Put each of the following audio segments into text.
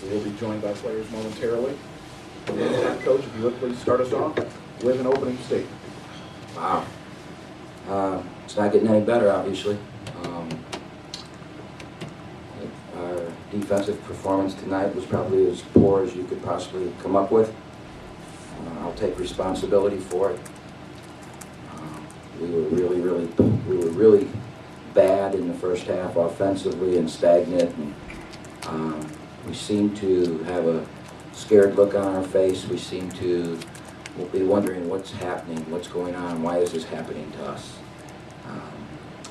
We will be joined by players momentarily. Coach, if you would please start us off with an opening statement. Wow. It's not getting any better, obviously. Our defensive performance tonight was probably as poor as you could possibly come up with. I'll take responsibility for it. We were really bad in the first half offensively and stagnant. And, we seem to have a scared look on our face. We seem to be wondering what's happening, what's going on, why is this happening to us.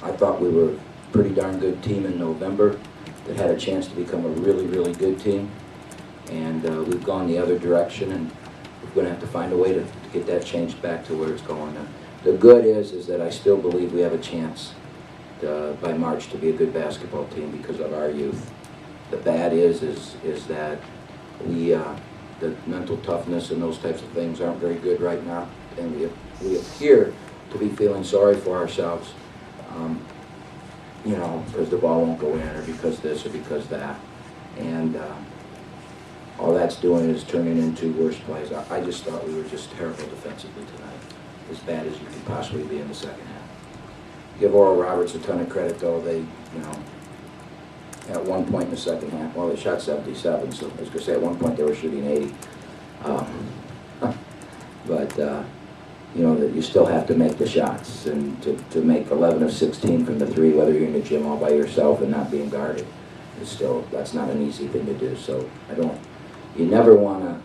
I thought we were a pretty darn good team in November that had a chance to become a really good team. And we've gone the other direction, and we're going to have to find a way to get that changed back to where it's going. The good is that I still believe we have a chance by March to be a good basketball team because of our youth. The bad is that the mental toughness and those types of things aren't very good right now, and we appear to be feeling sorry for ourselves, you know, because the ball won't go in, or because this, or because that, and all that's doing is turning into worse plays. I just thought we were just terrible defensively tonight, as bad as you could possibly be in the second half. Give Oral Roberts a ton of credit, though. They, you know, at one point in the second half, well, they shot 77, so I was going to say at one point they were shooting 80. But, you know, that you still have to make the shots, and to make 11 of 16 from the three, whether you're in the gym all by yourself and not being guarded, is still, that's not an easy thing to do. So you never want to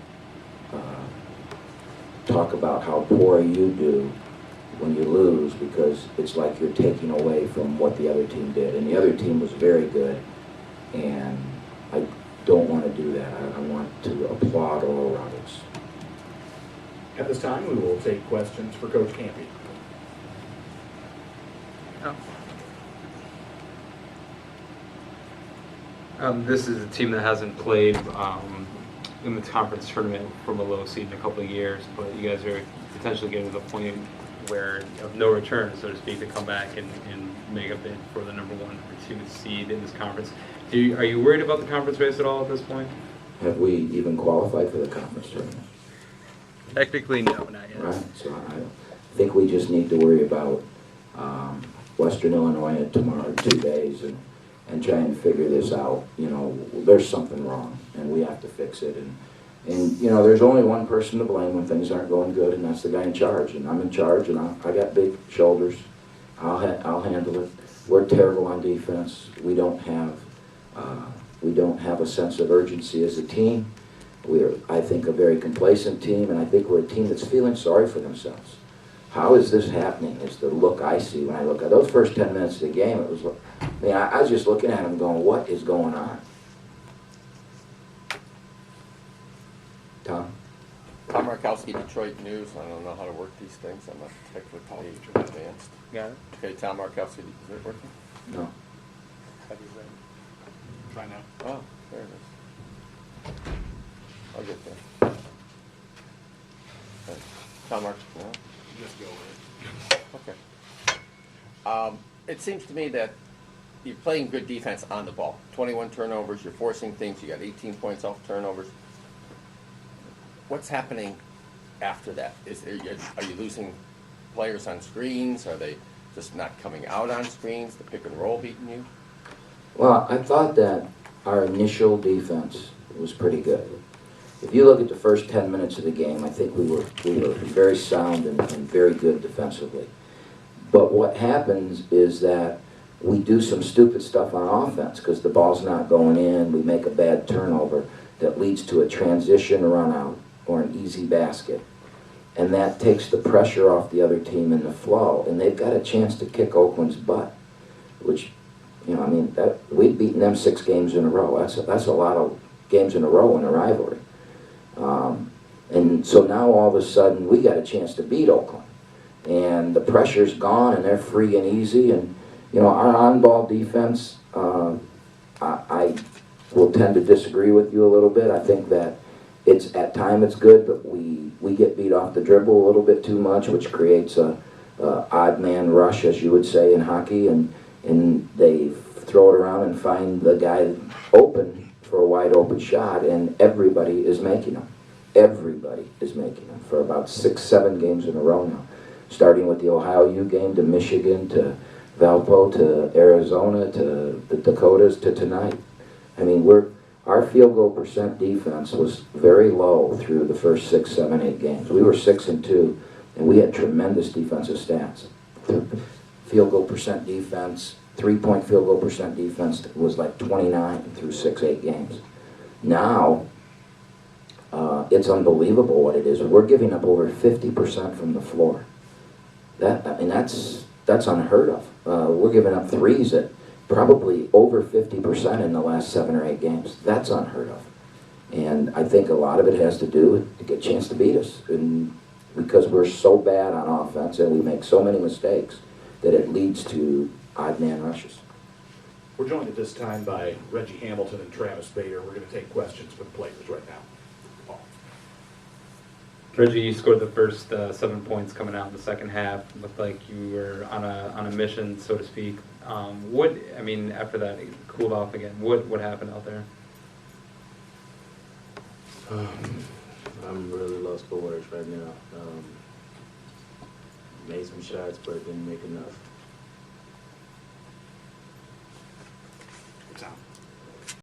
talk about how poor you do when you lose, because it's like you're taking away from what the other team did. And the other team was very good, and I don't want to do that. I want to applaud Oral Roberts. At this time, we will take questions for Coach Kampe. This is a team that hasn't played in the conference tournament from a low seed in a couple of years, but you guys are potentially getting to the point where of no return, so to speak, to come back and make a bid for the number 1 or 2 seed in this conference. Are you worried about the conference race at all at this point? Have we even qualified for the conference tournament? Technically, no, not yet. Right, so I think we just need to worry about Western Illinois tomorrow, 2 days, and try and figure this out. You know, there's something wrong, and we have to fix it. And you know, there's only one person to blame when things aren't going good, and that's the guy in charge. And I'm in charge, and I got big shoulders. I'll handle it. We're terrible on defense. We don't have a sense of urgency as a team. We're, I think, a very complacent team, and I think we're a team that's feeling sorry for themselves. How is this happening is the look I see when I look at those first 10 minutes of the game. It was, I mean, I was just looking at them going, what is going on? Tom? Tom Markowski, Detroit News. I don't know how to work these things. I'm not technically advanced. Got it? Okay, Tom Markowski, is it working? No. Try now. Oh, there it is. I'll get there. Okay. Tom Mark, no? Just go with it. Okay. It seems to me that you're playing good defense on the ball. 21 turnovers, you're forcing things, you got 18 points off turnovers. What's happening after that? Are you losing players on screens? Are they just not coming out on screens? The pick and roll beating you? Well, I thought that our initial defense was pretty good. If you look at the first 10 minutes of the game, I think we were very sound and very good defensively. But what happens is that we do some stupid stuff on offense because the ball's not going in. We make a bad turnover that leads to a transition run out or an easy basket. And that takes the pressure off the other team in the flow. And they've got a chance to kick Oakland's butt, which, you know, I mean, we've beaten them 6 games in a row. That's a lot of games in a row in a rivalry. And so now all of a sudden we got a chance to beat Oakland. And the pressure's gone and they're free and easy. And, you know, our on-ball defense, I will tend to disagree with you a little bit. I think that at times it's good, but we get beat off the dribble a little bit too much, which creates a odd man rush, as you would say in hockey, and they throw it around and find the guy open for a wide open shot, and everybody is making them. Everybody is making them for about 6, 7 games in a row now. Starting with the Ohio U game, to Michigan, to Valpo, to Arizona, to the Dakotas, to tonight. I mean, our field goal percent defense was very low through the first 6, 7, 8 games. We were 6-2, and we had tremendous defensive stats. Field goal percent defense, 3-point field goal percent defense was like 29 through 6, 8 games. Now, it's unbelievable what it is. We're giving up over 50% from the floor. That's unheard of. We're giving up threes at probably over 50% in the last 7 or 8 games. That's unheard of. And I think a lot of it has to do with to get a chance to beat us. And because we're so bad on offense and we make so many mistakes that it leads to odd man rushes. We're joined at this time by Reggie Hamilton and Travis Bader. We're going to take questions for the players right now. Reggie, you scored the first 7 points coming out in the second half. Looked like you were on a mission, so to speak. After that, it cooled off again. What happened out there? I'm really lost for words right now. Made some shots, but didn't make enough.